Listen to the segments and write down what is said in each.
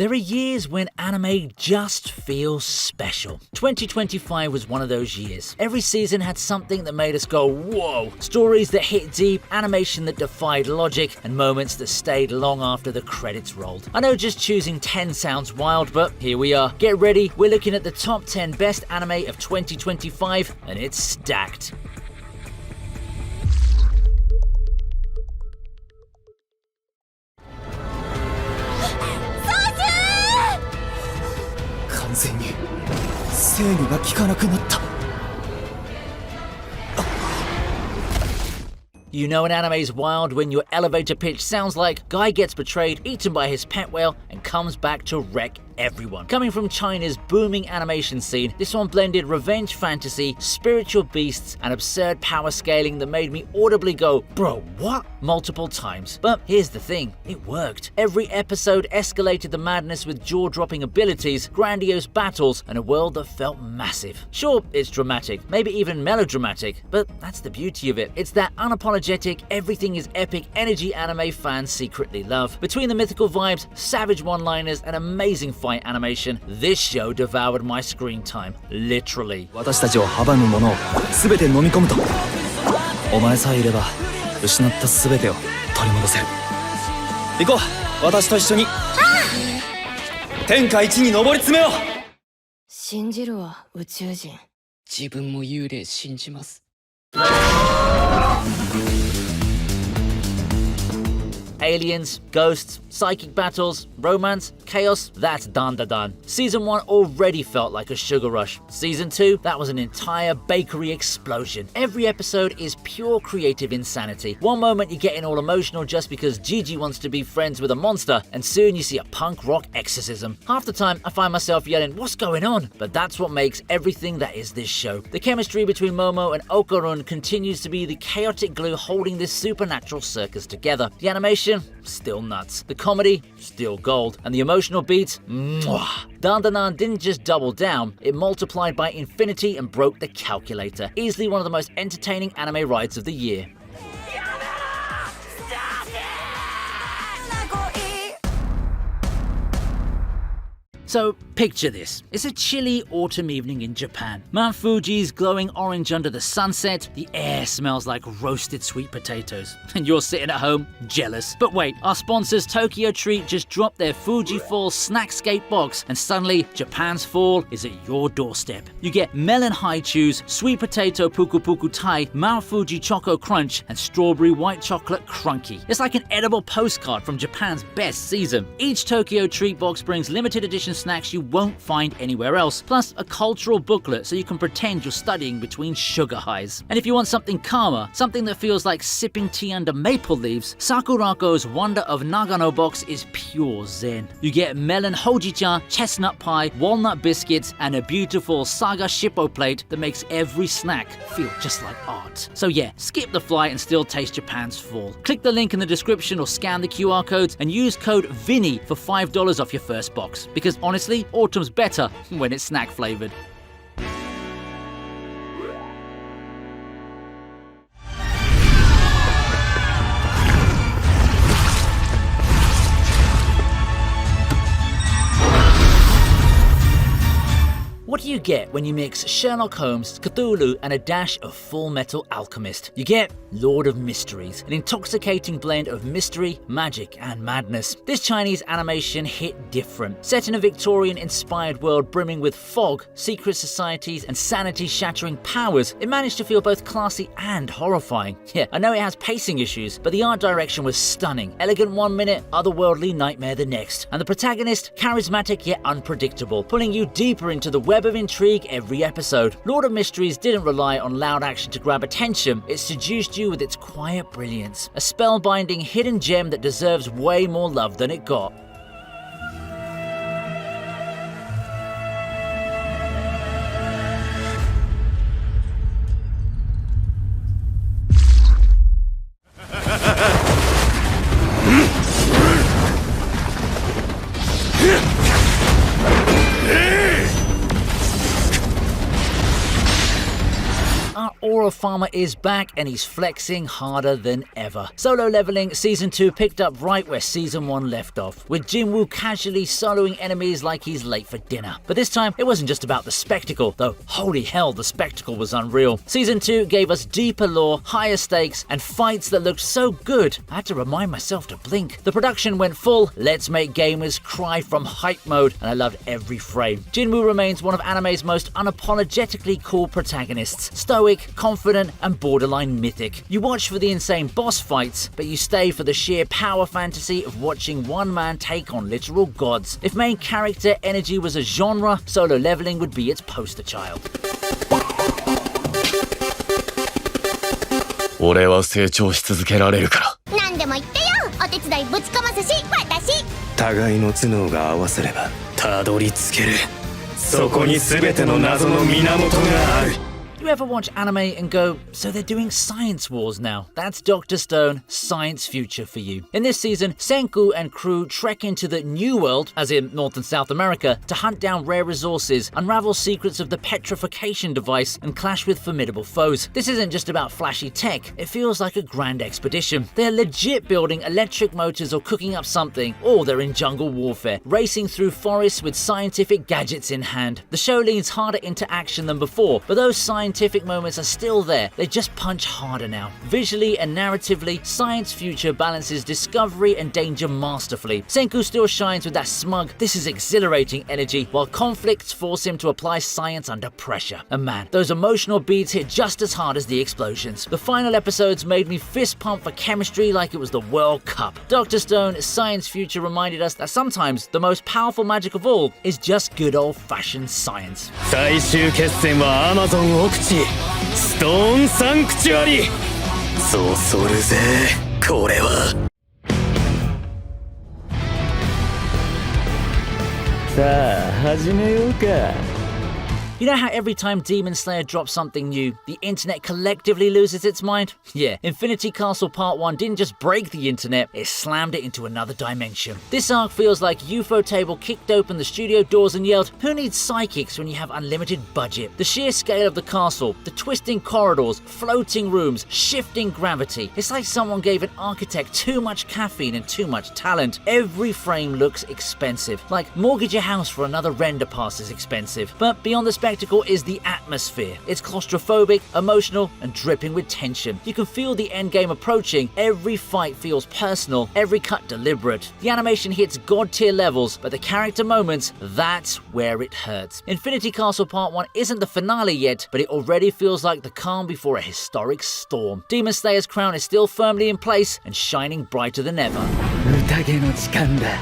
There are years when anime just feels special. 2025 was one of those years. Every season had something that made us go, whoa! Stories that hit deep, animation that defied logic, and moments that stayed long after the credits rolled. I know just choosing 10 sounds wild, but here we are. Get ready, we're looking at the top 10 best anime of 2025, and it's stacked. You know an anime's wild when your elevator pitch sounds like guy gets betrayed, eaten by his pet whale, and comes back to wreck everyone. Coming from China's booming animation scene, this one blended revenge fantasy, spiritual beasts, and absurd power scaling that made me audibly go, bro, what? Multiple times. But here's the thing, it worked. Every episode escalated the madness with jaw-dropping abilities, grandiose battles, and a world that felt massive. Sure, it's dramatic, maybe even melodramatic, but that's the beauty of it. It's that unapologetic, everything is epic energy anime fans secretly love. Between the mythical vibes, savage one-liners, and amazing fight animation, this show devoured my screen time, literally. 私たちを阻むものを全て飲み込むと、お前さえいれば失った全てを取り戻せる。行こう、私と一緒に天下一に上り詰めよう。信じるわ、宇宙人。自分も幽霊信じます。Aliens, ghosts, psychic battles, romance, chaos, that's Dan-da-Dan. Season 1 already felt like a sugar rush. Season 2, that was an entire bakery explosion. Every episode is pure creative insanity. One moment you're getting all emotional just because Gigi wants to be friends with a monster, and soon you see a punk rock exorcism. Half the time I find myself yelling, what's going on? But that's what makes everything that is this show. The chemistry between Momo and Okarun continues to be the chaotic glue holding this supernatural circus together. The animation, still nuts. The comedy, still gold. And the emotional beats, mwah. Dan-da-Dan didn't just double down, it multiplied by infinity and broke the calculator. Easily one of the most entertaining anime rides of the year. So, picture this. It's a chilly autumn evening in Japan. Mount Fuji's glowing orange under the sunset, the air smells like roasted sweet potatoes, and you're sitting at home, jealous. But wait, our sponsors Tokyo Treat just dropped their Fuji Fall Snackscape box, and suddenly, Japan's fall is at your doorstep. You get melon high chews, sweet potato puku puku tai, Mount Fuji Choco Crunch, and strawberry white chocolate crunky. It's like an edible postcard from Japan's best season. Each Tokyo Treat box brings limited edition snacks you won't find anywhere else, plus a cultural booklet so you can pretend you're studying between sugar highs. And if you want something calmer, something that feels like sipping tea under maple leaves, Sakurako's Wonder of Nagano box is pure zen. You get melon hojicha, chestnut pie, walnut biscuits, and a beautiful saga shippo plate that makes every snack feel just like art. So yeah, skip the flight and still taste Japan's fall. Click the link in the description or scan the QR codes and use code VINNY for $5 off your first box. Because honestly, autumn's better when it's snack flavored. What do you get when you mix Sherlock Holmes, Cthulhu, and a dash of Full Metal Alchemist? You get Lord of Mysteries, an intoxicating blend of mystery, magic, and madness. This Chinese animation hit different. Set in a Victorian-inspired world brimming with fog, secret societies, and sanity-shattering powers, it managed to feel both classy and horrifying. Yeah, I know it has pacing issues, but the art direction was stunning. Elegant one minute, otherworldly nightmare the next. And the protagonist, charismatic yet unpredictable, pulling you deeper into the web of intrigue every episode. Lord of Mysteries didn't rely on loud action to grab attention, it seduced you with its quiet brilliance. A spellbinding hidden gem that deserves way more love than it got. Aurofama is back and he's flexing harder than ever. Solo Leveling Season 2 picked up right where Season 1 left off, with Jinwoo casually soloing enemies like he's late for dinner. But this time, it wasn't just about the spectacle, though holy hell, the spectacle was unreal. Season 2 gave us deeper lore, higher stakes, and fights that looked so good, I had to remind myself to blink. The production went full, let's make gamers cry from hype mode, and I loved every frame. Jinwoo remains one of anime's most unapologetically cool protagonists, stoic, confident, and borderline mythic. You watch for the insane boss fights, but you stay for the sheer power fantasy of watching one man take on literal gods. If main character energy was a genre, Solo Leveling would be its poster child. 俺は成長し続けられるから。何でも言ってよ。お手伝いぶちかますし、私。互いの頭脳が合わせればたどり着ける。そこに全ての謎の源がある。 You ever watch anime and go, so they're doing Science Wars now? That's Dr. Stone, science future for you. In this season, Senku and crew trek into the New World, as in North and South America, to hunt down rare resources, unravel secrets of the petrification device, and clash with formidable foes. This isn't just about flashy tech, it feels like a grand expedition. They're legit building electric motors or cooking up something, or they're in jungle warfare, racing through forests with scientific gadgets in hand. The show leans harder into action than before, but those scientific moments are still there, they just punch harder now. Visually and narratively, Science Future balances discovery and danger masterfully. Senku still shines with that smug, this is exhilarating energy, while conflicts force him to apply science under pressure. And man, those emotional beats hit just as hard as the explosions. The final episodes made me fist pump for chemistry like it was the World Cup. Dr. Stone, Science Future reminded us that sometimes the most powerful magic of all is just good old-fashioned science. 最終決戦はアマゾン奥地ストーンサンクチュアリそそるぜこれはさあ始めようか You know how every time Demon Slayer drops something new, the internet collectively loses its mind? Yeah, Infinity Castle Part 1 didn't just break the internet, it slammed it into another dimension. This arc feels like Ufotable kicked open the studio doors and yelled, who needs psychics when you have unlimited budget? The sheer scale of the castle, the twisting corridors, floating rooms, shifting gravity. It's like someone gave an architect too much caffeine and too much talent. Every frame looks expensive, like mortgage a house for another render pass is expensive. But beyond the spectacle is the atmosphere. It's claustrophobic, emotional, and dripping with tension. You can feel the endgame approaching. Every fight feels personal, every cut deliberate. The animation hits god-tier levels, but the character moments, that's where it hurts. Infinity Castle Part 1 isn't the finale yet, but it already feels like the calm before a historic storm. Demon Slayer's crown is still firmly in place and shining brighter than ever. 宴の時間だ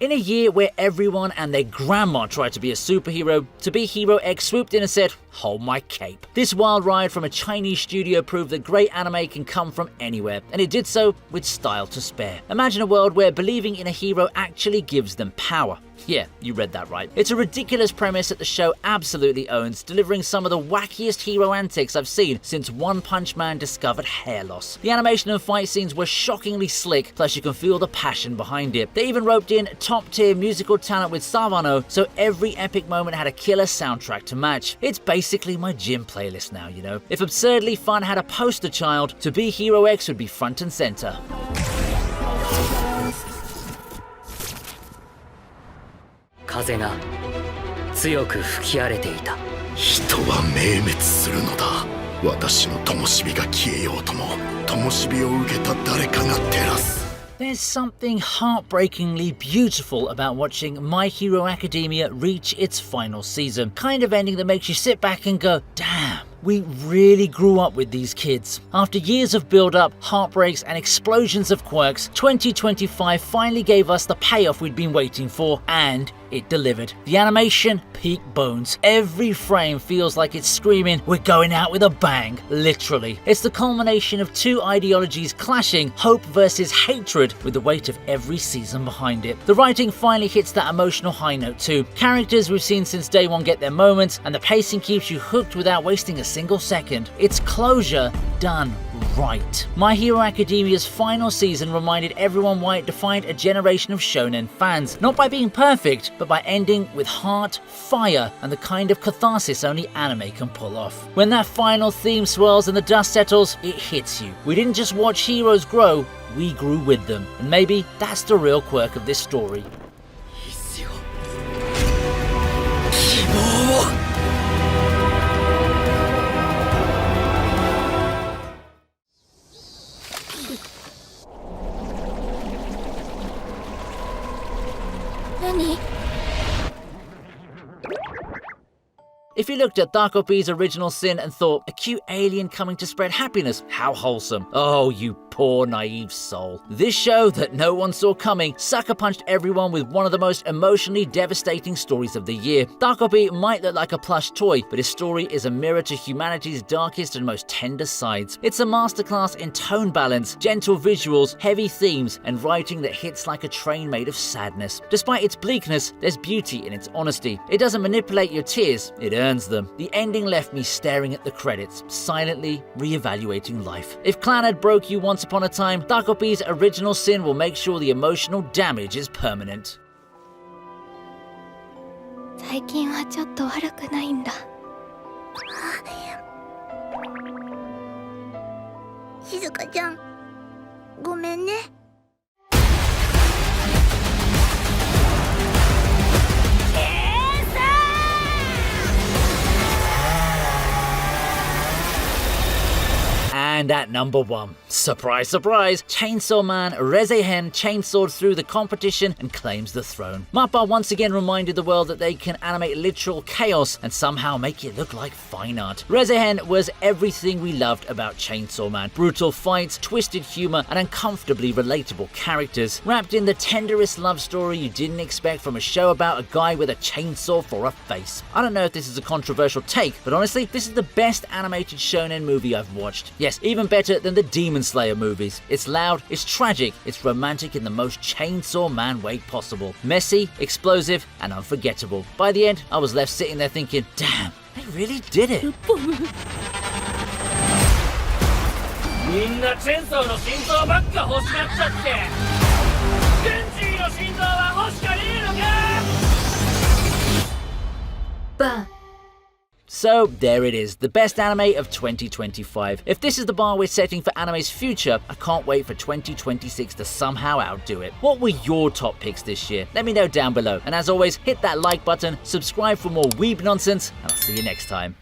In a year where everyone and their grandma tried to be a superhero, To Be Hero X swooped in and said, hold my cape. This wild ride from a Chinese studio proved that great anime can come from anywhere, and it did so with style to spare. Imagine a world where believing in a hero actually gives them power. Yeah, you read that right. It's a ridiculous premise that the show absolutely owns, delivering some of the wackiest hero antics I've seen since One Punch Man discovered hair loss. The animation and fight scenes were shockingly slick, plus you can feel the passion behind it. They even roped in top-tier musical talent with Savano, so every epic moment had a killer soundtrack to match. It's basically my gym playlist now, you know. If Absurdly Fun had a poster child, To Be Hero X would be front and center. 風が強く吹き荒れていた。人は明滅するのだ。私の灯火が消えようとも、灯火を受けた誰かが照らす。 There's something heartbreakingly beautiful about watching My Hero Academia reach its final season. Kind of ending that makes you sit back and go, damn. We really grew up with these kids. After years of build-up, heartbreaks, and explosions of quirks, 2025 finally gave us the payoff we'd been waiting for, and it delivered. The animation, peak bones. Every frame feels like it's screaming, "We're going out with a bang," literally. It's the culmination of two ideologies clashing, hope versus hatred, with the weight of every season behind it. The writing finally hits that emotional high note too. Characters we've seen since day one get their moments, and the pacing keeps you hooked without wasting a single second. It's closure done right. My Hero Academia's final season reminded everyone why it defined a generation of shonen fans, not by being perfect, but by ending with heart, fire, and the kind of catharsis only anime can pull off. When that final theme swirls and the dust settles, it hits you. We didn't just watch heroes grow, we grew with them. And maybe that's the real quirk of this story. 何？ If you looked at Thakopi's original sin and thought, a cute alien coming to spread happiness, how wholesome. Oh, you poor naive soul. This show that no one saw coming sucker punched everyone with one of the most emotionally devastating stories of the year. Thakopi might look like a plush toy, but his story is a mirror to humanity's darkest and most tender sides. It's a masterclass in tone balance, gentle visuals, heavy themes, and writing that hits like a train made of sadness. Despite its bleakness, there's beauty in its honesty. It doesn't manipulate your tears, it earns them. The ending left me staring at the credits, silently re-evaluating life. If Clannad broke you once upon a time, Thakopi's original sin will make sure the emotional damage is permanent. 最近はちょっと悪くないんだ。静香ちゃん、ごめんね。 And at number 1, surprise, surprise, Chainsaw Man Rezehen chainsawed through the competition and claims the throne. Mappa once again reminded the world that they can animate literal chaos and somehow make it look like fine art. Rezehen was everything we loved about Chainsaw Man. Brutal fights, twisted humor, and uncomfortably relatable characters, wrapped in the tenderest love story you didn't expect from a show about a guy with a chainsaw for a face. I don't know if this is a controversial take, but honestly, this is the best animated shonen movie I've watched. Yes, even better than the Demon Slayer movies. It's loud, it's tragic, it's romantic in the most Chainsaw Man way possible. Messy, explosive, and unforgettable. By the end, I was left sitting there thinking, damn, they really did it. みんなチェンソーの心臓ばっか欲しがっちゃってデンジーの心臓は欲しかねえのかバン So there it is, the best anime of 2025. If this is the bar we're setting for anime's future, I can't wait for 2026 to somehow outdo it. What were your top picks this year? Let me know down below. And as always, hit that like button, subscribe for more weeb nonsense, and I'll see you next time.